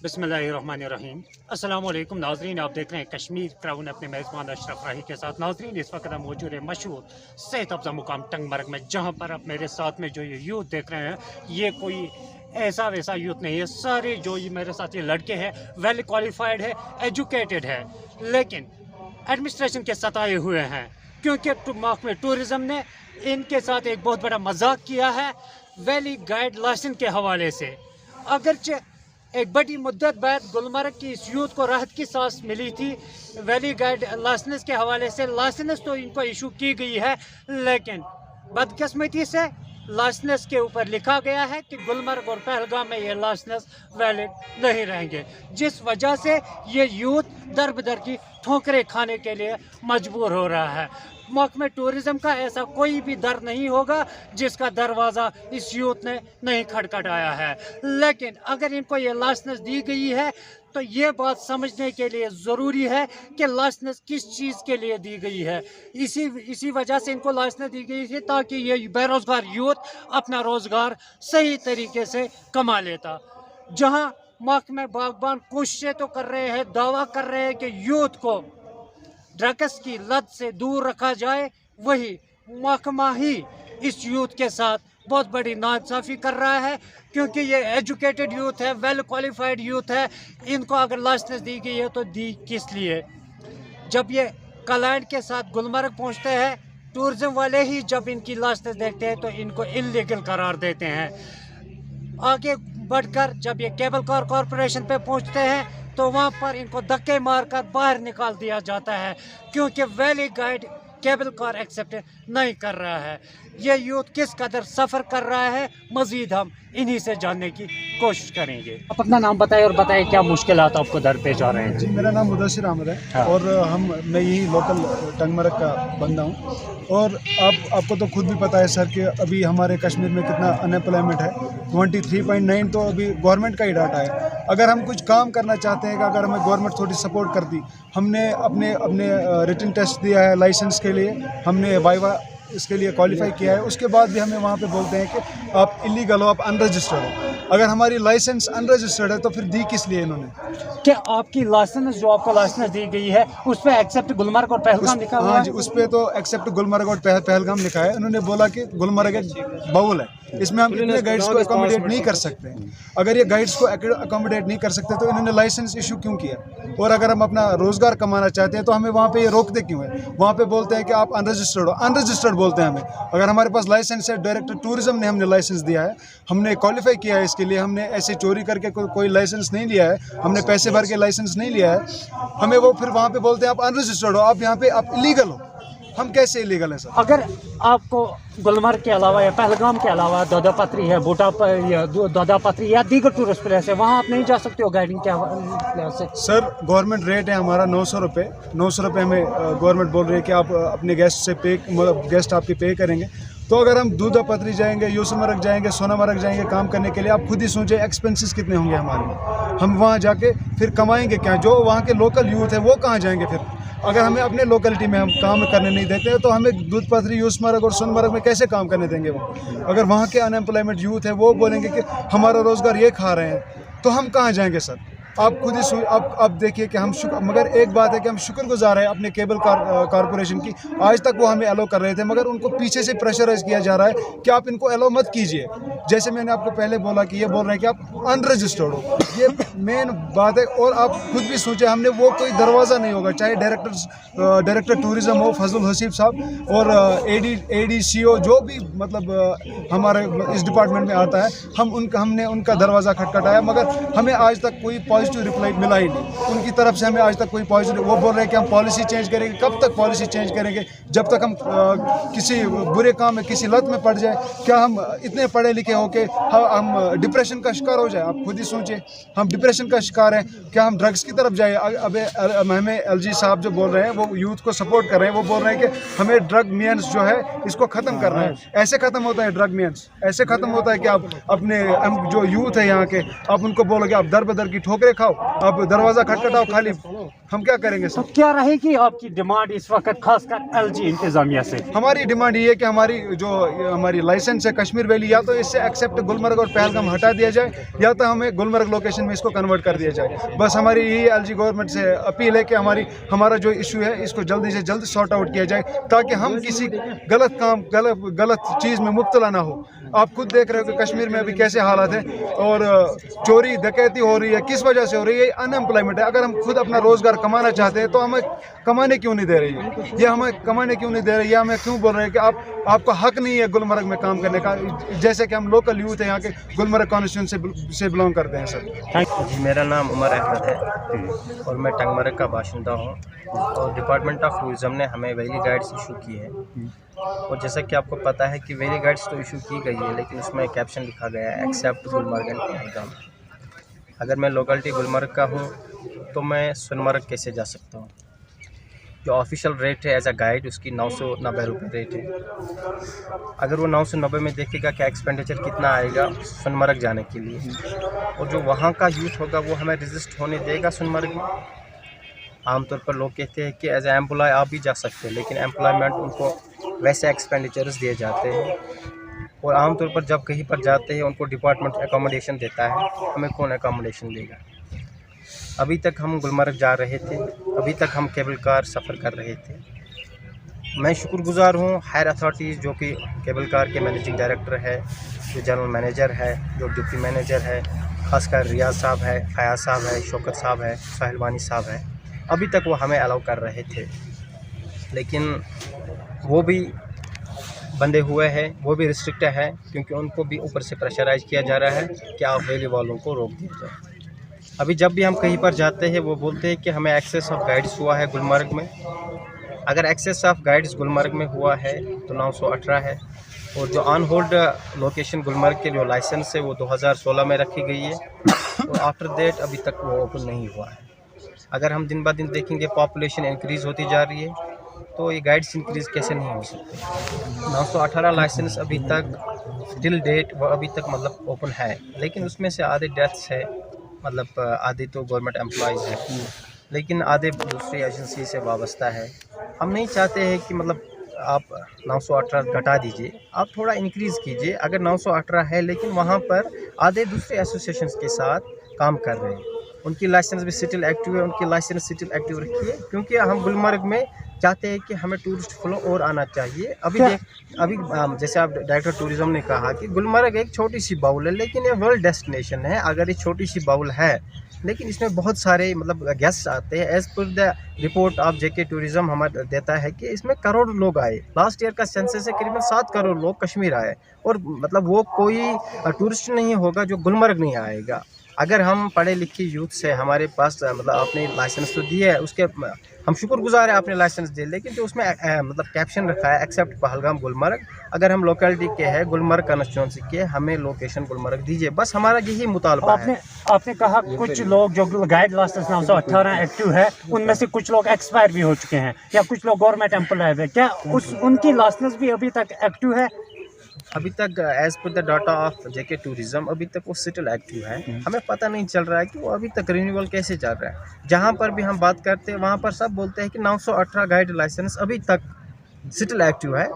बिस्मिल्लाहिर्रहमानिर्रहीम। अस्सलाम वालेकुम नाजरीन, आप देख रहे हैं कश्मीर क्राउन अपने मेज़बान अशरफ राही के साथ। नाजरीन, इस वक्त हम मौजूद है मशहूर सेहत अफ़ज़ा मुकाम टंगमरग में, जहाँ पर आप मेरे साथ में जो ये यूथ देख रहे हैं, ये कोई ऐसा वैसा यूथ नहीं है। सारे जो ये मेरे साथ ये लड़के हैं वेल क्वालिफाइड है, एजुकेटेड है, लेकिन एडमिनिस्ट्रेशन के सताए हुए हैं, क्योंकि महकमे टूरिज़म ने इनके साथ एक बहुत बड़ा मजाक किया है वैली गाइड लाइसेंस के हवाले से। अगरचे एक बड़ी मुद्दत बाद गुलमर्ग की इस यूथ को राहत की सांस मिली थी वैली गाइड लाइसेंस के हवाले से। लाइसेंस तो इनको इशू की गई है, लेकिन बदकिस्मती से लाइसेंस के ऊपर लिखा गया है कि गुलमर्ग और पहलगाम में ये लाइसेंस वैलिड नहीं रहेंगे, जिस वजह से ये यूथ दर बदर की ठोकरें खाने के लिए मजबूर हो रहा है। महकमे टूरिज़म का ऐसा कोई भी दर नहीं होगा जिसका दरवाज़ा इस यूथ ने नहीं खटखटाया है, लेकिन अगर इनको ये लाइसेंस दी गई है तो ये बात समझने के लिए ज़रूरी है कि लाइसेंस किस चीज़ के लिए दी गई है। इसी वजह से इनको लाइसेंस दी गई थी ताकि ये बेरोज़गार यूथ अपना रोज़गार सही तरीके से कमा लेता। जहाँ महकमे बागबान कोशिशें तो कर रहे हैं, दावा कर रहे हैं कि यूथ को ड्रग्स की लत से दूर रखा जाए, वही महकमा ही इस यूथ के साथ बहुत बड़ी नाइंसाफ़ी कर रहा है, क्योंकि ये एजुकेटेड यूथ है, वेल क्वालिफाइड यूथ है। इनको अगर लाइसेंस दी गई है तो दी किस लिए? जब ये क्लाइंट के साथ गुलमर्ग पहुंचते हैं, टूरिज़म वाले ही जब इनकी लाइसेंस देखते हैं तो इनको इल्लीगल करार देते हैं। आगे बढ़कर जब ये केबल कार कॉरपोरेशन पे पहुंचते हैं तो वहाँ पर इनको धक्के मारकर बाहर निकाल दिया जाता है, क्योंकि valley guide cable car accept नहीं कर रहा है। ये यूथ किस कदर सफ़र कर रहा है, मज़ीद हम इन्हीं से जानने की कोशिश करेंगे। आप अपना नाम बताएं और बताएं क्या मुश्किलात आपको दरपेश आ रहे हैं। जी, मेरा नाम मुदस्सिर अहमद है। हाँ। और मैं यही लोकल टंगमरग का बंदा हूँ। और आपको तो खुद भी पता है सर कि अभी हमारे कश्मीर में कितना अनएम्प्लॉयमेंट है। 23.9 तो अभी गवर्नमेंट का ही डाटा है। अगर हम कुछ काम करना चाहते हैं कि अगर हमें गवर्नमेंट थोड़ी सपोर्ट करती, हमने अपने रिटन टेस्ट दिया है लाइसेंस के लिए, हमने वाइवा इसके लिए क्वालिफाई किया है, उसके बाद भी हमें वहाँ पे बोलते हैं कि आप इलीगल हो, आप अनरजिस्टर्ड हो। अगर हमारी लाइसेंस अनरजिस्टर्ड है तो फिर दी किस लिए इन्होंने? क्या आपकी लाइसेंस जो आपको लाइसेंस दी गई है उस पर एक्सेप्ट गुलमर्ग और पहलगाम लिखा हुआ है? हाँ जी, उस पर तो एक्सेप्ट गुलमर्ग और पहलगाम लिखा है। उन्होंने बोला कि गुलमर्ग एक बाउल है, इसमें हम इतने गाइड्स को अकोमोडेट नहीं कर सकते। अगर ये गाइड्स को अकोमोडेट नहीं कर सकते तो इन्होंने लाइसेंस इशू क्यों किया? और अगर हम अपना रोज़गार कमाना चाहते हैं तो हमें वहाँ पे ये रोकते क्यों है? वहाँ पे बोलते हैं कि आप अनरजिस्टर्ड हो, अनरजिस्टर्ड बोलते हैं हमें। अगर हमारे पास लाइसेंस है, डायरेक्टर टूरिज़म ने हमने लाइसेंस दिया है, हमने क्वालिफाई किया है इसके लिए, हमने ऐसे चोरी करके कोई लाइसेंस नहीं लिया है, हमने पैसे भर के लाइसेंस नहीं लिया है। हमें वो फिर वहाँ पे बोलते हैं आप अनरजिस्टर्ड हो, आप यहाँ पे आप इलीगल हो। हम कैसे इलीगल है सर? अगर आपको गुलमर्ग के अलावा या पहलगाम के अलावा दोदा पत्री है, दोदा पत्री या दीगर टूरिस्ट प्लेस है, वहाँ आप नहीं जा सकते हो गाइडिंग के हवाले से? सर, गवर्नमेंट रेट है हमारा 900 रुपये। 900 रुपये हमें गवर्नमेंट बोल रही है कि आप अपने गेस्ट से गेस्ट आपके पे करेंगे। तो अगर हम दूधा पत्री जाएंगे, यूसुमर्ग जाएंगे, सोनामर्ग जाएंगे काम करने के लिए, आप खुद ही सोचें एक्सपेंसेस कितने होंगे हमारे। हम वहाँ जाके फिर कमाएंगे क्या? जो वहाँ के लोकल यूथ है वो कहाँ जाएंगे फिर? अगर हमें अपने लोकेलिटी में हम काम करने नहीं देते हैं तो हमें दूध पत्री, यूसुमर्ग और सोनमर्ग में कैसे काम करने देंगे वो? अगर वहाँ के अनएम्प्लॉयमेंट यूथ है वो बोलेंगे कि हमारा रोज़गार ये खा रहे हैं, तो हम कहाँ जाएंगे सर? आप खुद ही अब देखिए कि हम मगर एक बात है कि हम शुक्रगुजार हैं अपने केबल कॉरपोरेशन की। आज तक वो हमें अलो कर रहे थे, मगर उनको पीछे से प्रेशराइज किया जा रहा है कि आप इनको अलो मत कीजिए। जैसे मैंने आपको पहले बोला कि ये बोल रहे हैं कि आप अनरजिस्टर्ड हो, ये मेन बात है। और आप खुद भी सोचें, हमने वो कोई दरवाज़ा नहीं होगा, चाहे डायरेक्टर टूरिज़म हो फजल हसीब साहब और ADCO जो भी मतलब हमारे इस डिपार्टमेंट में आता है, हमने उनका दरवाज़ा खटखटाया, मगर हमें आज तक कोई पॉजिटिव रिप्लाई मिला ही नहीं। उनकी तरफ से हमें आज तक कोई पॉजिटिव, वो बोल रहे हैं कि हम पॉलिसी चेंज करेंगे। कब तक पॉलिसी चेंज करेंगे? जब तक हम किसी बुरे काम में, किसी लत में पड़ जाए। क्या हम इतने पढ़े लिखे हो के हम डिप्रेशन का शिकार हो जाए? आप खुद ही सोचें, हम डिप्रेशन का शिकार हैं। क्या हम ड्रग्स की तरफ जाए? हमें LG साहब जो बोल रहे हैं वो यूथ को सपोर्ट कर रहे हैं, वो बोल रहे हैं कि हमें ड्रग मियंस जो है इसको ख़त्म करना है। ऐसे ख़त्म होता है ड्रग मियंस? ऐसे ख़त्म होता है कि आप अपने जो यूथ है यहाँ के, आप उनको बोलोगे आप दर बदर की ठोकरें खाओ, आप दरवाज़ा खटखटाओ खाली, हम क्या करेंगे तो सर? क्या रहेगी आपकी डिमांड इस वक्त खासकर एलजी इंतजामिया से? हमारी डिमांड ये है कि हमारी जो हमारी लाइसेंस है कश्मीर वैली, या तो इससे एक्सेप्ट गुलमर्ग और पहलगाम हटा दिया जाए, या तो हमें गुलमर्ग लोकेशन में इसको कन्वर्ट कर दिया जाए। बस हमारी यही एलजी गवर्नमेंट से अपील है कि हमारा जो इशू है इसको जल्दी से जल्द सॉर्ट आउट किया जाए, ताकि हम किसी गलत चीज़ में मुब्तला ना हो। आप खुद देख रहे हो कि कश्मीर में अभी कैसे हालात हैं, और चोरी डकैती हो रही है। किस वजह से हो रही है? अनएम्प्लॉयमेंट है। अगर हम खुद अपना रोज़गार कमाना चाहते हैं तो हमें कमाने क्यों नहीं दे रही है? ये हमें कमाने क्यों नहीं दे रही है? हमें क्यों बोल रहे हैं कि आपको हक नहीं है गुलमर्ग में काम करने का, जैसे कि हम लोकल यूथ हैं यहाँ के, गुलमर्ग कॉन्स्टिट्यूंसी से बिलोंग करते हैं सर। जी, मेरा नाम उमर अहमद है और मैं टंगमर्ग का बाशिंदा हूँ। और डिपार्टमेंट ऑफ टूरिज़म ने हमें वैली गाइड्स इशू की है, और जैसा कि आपको पता है कि वैली गाइड्स तो इशू की गई है, लेकिन उसमें कैप्शन लिखा गया है एक्सेप्ट गुलमर्ग एंड पहलगाम। अगर मैं लोकलिटी गुलमर्ग का हूँ तो मैं सोनमर्ग कैसे जा सकता हूँ? जो ऑफिशियल रेट है एज अ गाइड उसकी 990 रुपये रेट है। अगर वो 990 में देखेगा कि एक्सपेंडिचर कितना आएगा सोनमर्ग जाने के लिए, और जो वहाँ का यूथ होगा वो हमें रजिस्ट होने देगा सोनमर्ग में? आमतौर पर लोग कहते हैं कि एज ए एम्प्लॉय आप भी जा सकते हैं, लेकिन एम्प्लॉयमेंट उनको वैसे एक्सपेंडिचर्स दिए जाते हैं, और आमतौर पर जब कहीं पर जाते हैं उनको डिपार्टमेंट एकोमोडेशन देता है। हमें कौन एकोमोडेशन देगा? अभी तक हम गुलमर्ग जा रहे थे, अभी तक हम केबल कार सफ़र कर रहे थे। मैं शुक्रगुजार हूँ हायर अथॉरिटीज़, जो कि केबल कार के मैनेजिंग डायरेक्टर है, जो जनरल मैनेजर है, जो डिप्टी मैनेजर है, खासकर रियाज साहब है, फयाज साहब है, शौकत साहब है, साहिलवानी साहब है। अभी तक वो हमें अलाउ कर रहे थे, लेकिन वो भी बंधे हुए हैं, वो भी रिस्ट्रिक्ट है, क्योंकि उनको भी ऊपर से प्रेशराइज किया जा रहा है कि आप वैली वालों को रोक दिया जाए। अभी जब भी हम कहीं पर जाते हैं वो बोलते हैं कि हमें एक्सेस ऑफ गाइड्स हुआ है गुलमर्ग में। अगर एक्सेस ऑफ गाइड्स गुलमर्ग में हुआ है तो 918 है, और जो ऑन होल्ड लोकेशन गुलमर्ग के जो लाइसेंस है वो 2016 में रखी गई है, और आफ्टर दैट अभी तक वो ओपन नहीं हुआ है। अगर हम दिन ब दिन देखेंगे पॉपुलेशन इंक्रीज़ होती जा रही है, तो ये गाइड्स इंक्रीज़ कैसे नहीं हो सकते? 918 लाइसेंस अभी तक टिल डेट वो अभी तक मतलब ओपन है, लेकिन उसमें से आधे डेथ्स है, मतलब आधे तो गवर्नमेंट एम्प्लॉइज़ हैं, लेकिन आधे दूसरी एजेंसी से वाबस्ता है। हम नहीं चाहते हैं कि मतलब आप 918 घटा दीजिए, आप थोड़ा इंक्रीज़ कीजिए। अगर 918 है लेकिन वहाँ पर आधे दूसरे एसोसिएशंस के साथ काम कर रहे हैं, उनकी लाइसेंस भी सिटिल एक्टिव है, उनकी लाइसेंस सिटिल एक्टिव रखिए, क्योंकि हम गुलमर्ग में चाहते हैं कि हमें टूरिस्ट फ्लो और आना चाहिए। अभी जैसे आप डायरेक्टर टूरिज़्म ने कहा कि गुलमर्ग एक छोटी सी बाउल है, लेकिन ये वर्ल्ड डेस्टिनेशन है। अगर ये छोटी सी बाउल है, लेकिन इसमें बहुत सारे मतलब गेस्ट आते हैं। As per the report of JK tourism हमारा देता है कि इसमें करोड़ लोग आए। लास्ट ईयर का सेंसस से करीबन 7 करोड़ लोग कश्मीर आए, और मतलब वो कोई टूरिस्ट नहीं होगा जो गुलमर्ग नहीं आएगा। अगर हम पढ़े लिखे यूथ से, हमारे पास मतलब आपने लाइसेंस तो दिया है, उसके हम शुक्रगुजार है आपने लाइसेंस दिए, लेकिन जो उसमें मतलब कैप्शन रखा है एक्सेप्ट पहलगाम गुलमर्ग, अगर हम लोकेलिटी के हैं गुलमर्ग कॉन्स्टिट्यूंसी के, हमें लोकेशन गुलमर्ग दीजिए, बस हमारा यही मुतालबा है। आपने कहा कुछ लोग जो गाइड लाइसेंस 918 एक्टिव है, उनमें से कुछ लोग एक्सपायर भी हो चुके हैं, या कुछ लोग गवर्नमेंट एम्प्लॉय है, क्या उनकी लाइसेंस भी अभी तक एक्टिव है? अभी तक as per the data of JK tourism अभी तक वो सिटिल एक्टिव है। हमें पता नहीं चल रहा है कि वो अभी तक रिन्यूअल कैसे चल रहा है। जहाँ पर भी हम बात करते हैं वहाँ पर सब बोलते हैं कि 918 गाइड लाइसेंस अभी तक सिटिल एक्टिव है।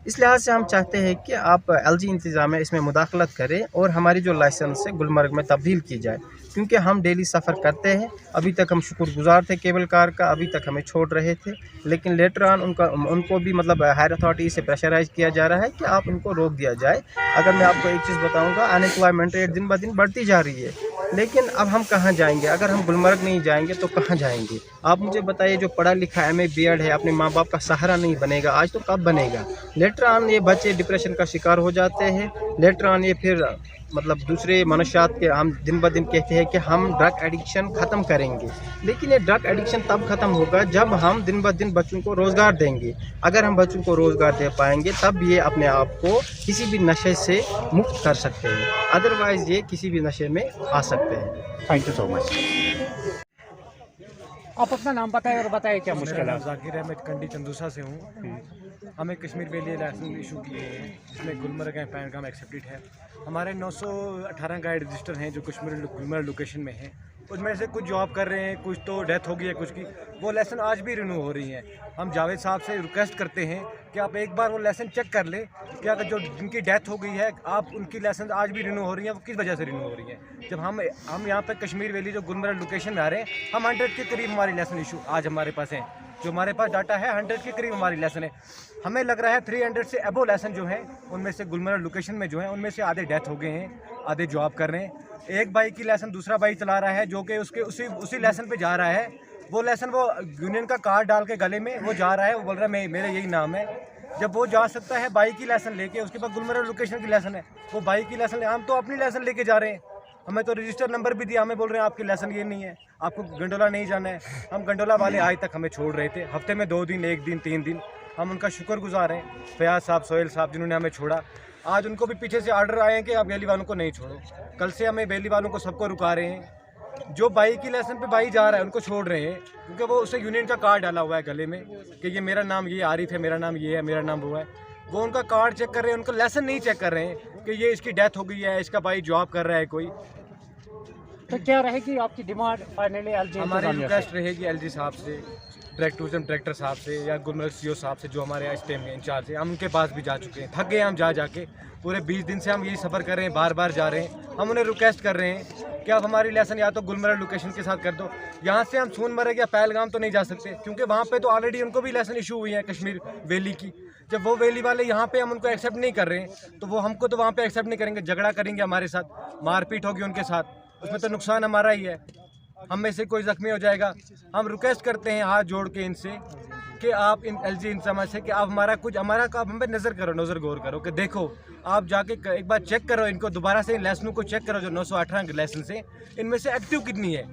इस लिहाज से हम चाहते हैं कि आप एलजी इंतज़ाम है इसमें मुदाखलत करें, और हमारी जो लाइसेंस है गुलमर्ग में तब्दील की जाए, क्योंकि हम डेली सफ़र करते हैं। अभी तक हम शुक्रगुजार थे केबल कार का, अभी तक हमें छोड़ रहे थे, लेकिन लेटर ऑन उनको भी मतलब हायर अथॉरिटी से प्रेशराइज किया जा रहा है कि आप उनको रोक दिया जाए। अगर मैं आपको एक चीज़ बताऊंगा, अनएम्प्लॉयमेंट रेट दिन ब दिन बढ़ती जा रही है, लेकिन अब हम कहाँ जाएंगे? अगर हम गुलमर्ग नहीं जाएंगे तो कहाँ जाएंगे? आप मुझे बताइए, जो पढ़ा लिखा MA BEd है, अपने माँ बाप का सहारा नहीं बनेगा आज तो कब बनेगा? लेटर ऑन ये बच्चे डिप्रेशन का शिकार हो जाते हैं। लेटर ऑन ये फिर मतलब दूसरे मनुष्यात के, हम दिन ब दिन कहते हैं कि हम ड्रग एडिक्शन ख़त्म करेंगे, लेकिन ये ड्रग एडिक्शन तब ख़त्म होगा जब हम दिन ब दिन बच्चों को रोज़गार देंगे। अगर हम बच्चों को रोज़गार दे पाएंगे तब ये अपने आप को किसी भी नशे से मुक्त कर सकते हैं, अदरवाइज़ ये किसी भी नशे में आ सकते हैं। Thank you so much. आप अपना नाम बताएं और बताएं क्या मुश्किल है। जाकिर अहमद कंडी चंदूसा से हूँ। हमें कश्मीर वैली लाइसेंस इशू किए हैं, जिसमें गुलमर्ग एंड पहलगाम एक्सेप्टेड है। हमारे 918 गाइड रजिस्टर हैं जो कश्मीर गुलमर्ग लोकेशन में हैं। उसमें से कुछ जॉब कर रहे हैं, कुछ तो डेथ हो गई है, कुछ की वो लेसन आज भी रिन्यू हो रही हैं। हम जावेद साहब से रिक्वेस्ट करते हैं कि आप एक बार वो लेसन चेक कर लें कि अगर जो जिनकी डेथ हो गई है आप उनकी लेसन आज भी रिन्यू हो रही हैं, वो किस वजह से रिन्यू हो रही हैं। जब हम यहाँ पे कश्मीर वैली जो गुलमर्ग लोकेशन में आ रहे हैं, हम 100 के करीब हमारी लेसन इशू आज हमारे पास है, जो हमारे पास डाटा है 100 के करीब हमारी लेसन है। हमें लग रहा है 300 से अबो लेसन जो है उनमें से गुलमर्ग लोकेशन में जो है उनमें से आधे डेथ हो गए हैं, आधे जॉब कर रहे हैं। एक भाई की लेसन दूसरा भाई चला रहा है जो कि उसके उसी लेसन पे जा रहा है। वो लेसन वो यूनियन का कार्ड डाल के गले में वो जा रहा है, वो बोल रहा है मेरा यही नाम है। जब वो जा सकता है बाइक की लेसन लेके, उसके पास गुलमर्ग लोकेशन की लेसन है, वो बाइक की लेसन हम तो अपनी लेसन लेके जा रहे हैं। हमें तो रजिस्टर नंबर भी दिया, हमें बोल रहे हैं आपकी लेसन ये नहीं है, आपको गंडोला नहीं जाना है। हम गंडोला वाले आज तक हमें छोड़ रहे थे, हफ्ते में 2 दिन, 1 दिन, 3 दिन। हम उनका शुक्रगुजार हैं, फयाज साहब, सोहेल साहब, जिन्होंने हमें छोड़ा। आज उनको भी पीछे से आर्डर आए हैं कि आप वैली वालों को नहीं छोड़ो। कल से हमें वैली वालों को सबको रुका रहे हैं। जो बाई की लेसन पे बाई जा रहा है उनको छोड़ रहे हैं, क्योंकि वो उसे यूनियन का कार्ड डाला हुआ है गले में कि ये मेरा नाम ये आरिफ है, मेरा नाम ये है, मेरा नाम वो है। वो उनका कार्ड चेक कर रहे हैं, उनका लेसन नहीं चेक कर रहे हैं कि ये इसकी डेथ हो गई है, इसका भाई जॉब कर रहा है कोई। तो क्या रहेगी आपकी डिमांड फाइनली एलजी? हमारी रिक्वेस्ट रहेगी एलजी साहब से, टूरिज्म डायरेक्टर साहब से या गुलमर्ग सीओ साहब से जो हमारे इस टाइम में इंचार्ज है। हम उनके पास भी जा चुके हैं, थक गए हम जा के। पूरे 20 दिन से हम यही सफ़र कर रहे हैं, बार बार जा रहे हैं। हम उन्हें रिक्वेस्ट कर रहे हैं कि आप हमारी लेसन या तो गुलमर्ग लोकेशन के साथ कर दो। यहाँ से हम सोनमर्ग या पहलगाम तो नहीं जा सकते, क्योंकि वहाँ पे तो ऑलरेडी उनको भी लेसन इशू हुई है कश्मीर वैली की। जब वो वैली वाले यहाँ पे हम उनको एक्सेप्ट नहीं कर रहे हैं तो वो हमको तो वहाँ पे एक्सेप्ट नहीं करेंगे, झगड़ा करेंगे हमारे साथ, मारपीट होगी उनके साथ, उसमें तो नुकसान हमारा ही है, हम में से कोई ज़ख्मी हो जाएगा। हम रिक्वेस्ट करते हैं हाथ जोड़ के इनसे कि आप इन एलजी इंतजाम से कि आप हमारा आप हम पे नज़र गौर करो कि देखो आप जाके एक बार चेक करो, इनको दोबारा से इन लेसनों को चेक करो जो 918 के लेसन से इनमें से एक्टिव कितनी है।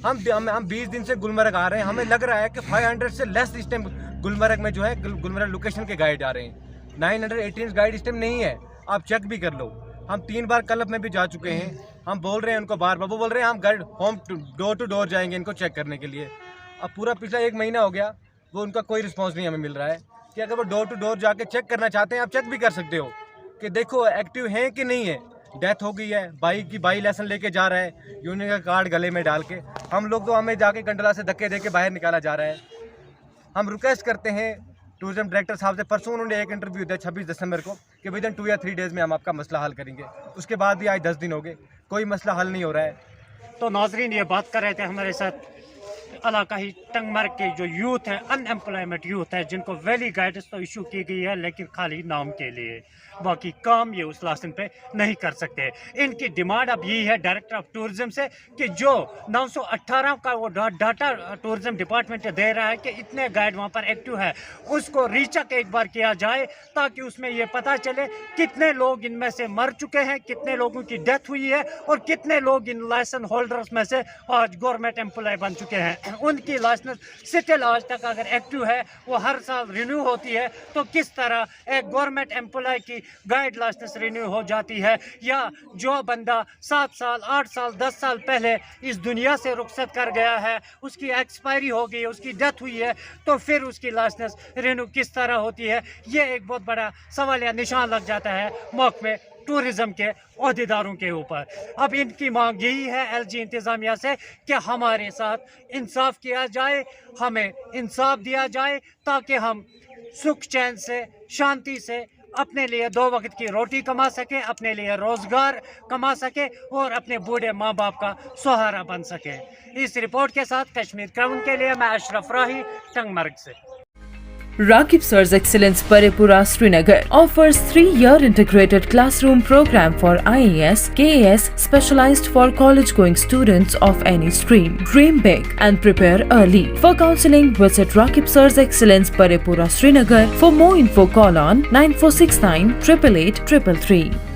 हम 20 दिन से गुलमर्ग आ रहे हैं, हमें लग रहा है कि 500 से लेस इस टाइम गुलमर्ग में जो है गुलमर्ग लोकेशन के गाइड आ रहे हैं। 918 गाइड इस टाइम नहीं है, आप चेक भी कर लो। हम 3 बार क्लब में भी जा चुके हैं, हम बोल रहे हैं उनको बार बार, वो बोल रहे हैं हम guide home door to door जाएंगे इनको चेक करने के लिए। अब पूरा पिछला 1 महीना हो गया, वो उनका कोई रिस्पांस नहीं हमें मिल रहा है कि अगर वो डोर टू डोर जाके चेक करना चाहते हैं आप चेक भी कर सकते हो कि देखो एक्टिव हैं कि नहीं है। डेथ हो गई है, बाई लेसन लेके जा रहा है यूनियन का कार्ड गले में डाल के, हम लोग तो हमें जाके गंडला से धक्के दे के बाहर निकाला जा रहा है। हम रिक्वेस्ट करते हैं टूरिज्म डायरेक्टर साहब से, परसों उन्होंने एक इंटरव्यू दिया 26 दिसंबर को कि विद इन 2 या 3 डेज़ में हम आपका मसला हल करेंगे। उसके बाद भी आज 10 दिन हो गए, कोई मसला हल नहीं हो रहा है। तो नाजरीन ये बात कर रहे थे हमारे साथ इलाकाई टंगमर्ग के जो यूथ है, अनएम्प्लॉयमेंट यूथ है, जिनको वैली गाइडेंस तो इशू की गई है लेकिन खाली नाम के लिए, बाकी काम ये उस लासन पे नहीं कर सकते। इनकी डिमांड अब यही है डायरेक्टर ऑफ टूरिज्म से कि जो 918 का वो डाटा टूरिज्म डिपार्टमेंट दे रहा है कि इतने गाइड वहाँ पर एक्टिव है, उसको रीचेक एक बार किया जाए ताकि उसमें ये पता चले कितने लोग इनमें से मर चुके हैं, कितने लोगों की डेथ हुई है और कितने लोग इन लाइसेंस होल्डर्स में से आज गवर्नमेंट एम्प्लॉय बन चुके हैं। उनकी लाइसेंस स्टिल आज तक अगर एक्टिव है, वो हर साल रिन्यू होती है, तो किस तरह एक गवर्नमेंट एम्प्लॉय की गाइड लाइसेंस रिन्यू हो जाती है, या जो बंदा 7 साल 8 साल 10 साल पहले इस दुनिया से रुखसत कर गया है, उसकी एक्सपायरी हो गई, उसकी डेथ हुई है, तो फिर उसकी लाइसेंस रिन्यू किस तरह होती है। ये एक बहुत बड़ा सवाल या निशान लग जाता है महकमे टूरिज्म के अहदेदारों के ऊपर। अब इनकी मांग यही है एलजी इंतज़ामिया से कि हमारे साथ इंसाफ किया जाए, हमें इंसाफ दिया जाए ताकि हम सुख चैन से शांति से अपने लिए 2 वक्त की रोटी कमा सकें, अपने लिए रोज़गार कमा सकें और अपने बूढ़े माँ बाप का सहारा बन सकें। इस रिपोर्ट के साथ कश्मीर क्राउन के लिए मैं अशरफ राही, टंगमर्ग से। Rakib Sir's Excellence Parepura Srinagar offers 3-year integrated classroom program for IAS, KAS specialized for college-going students of any stream. Dream big and prepare early. For counseling, visit Rakib Sir's Excellence Parepura Srinagar. For more info, call on 9469 888 333.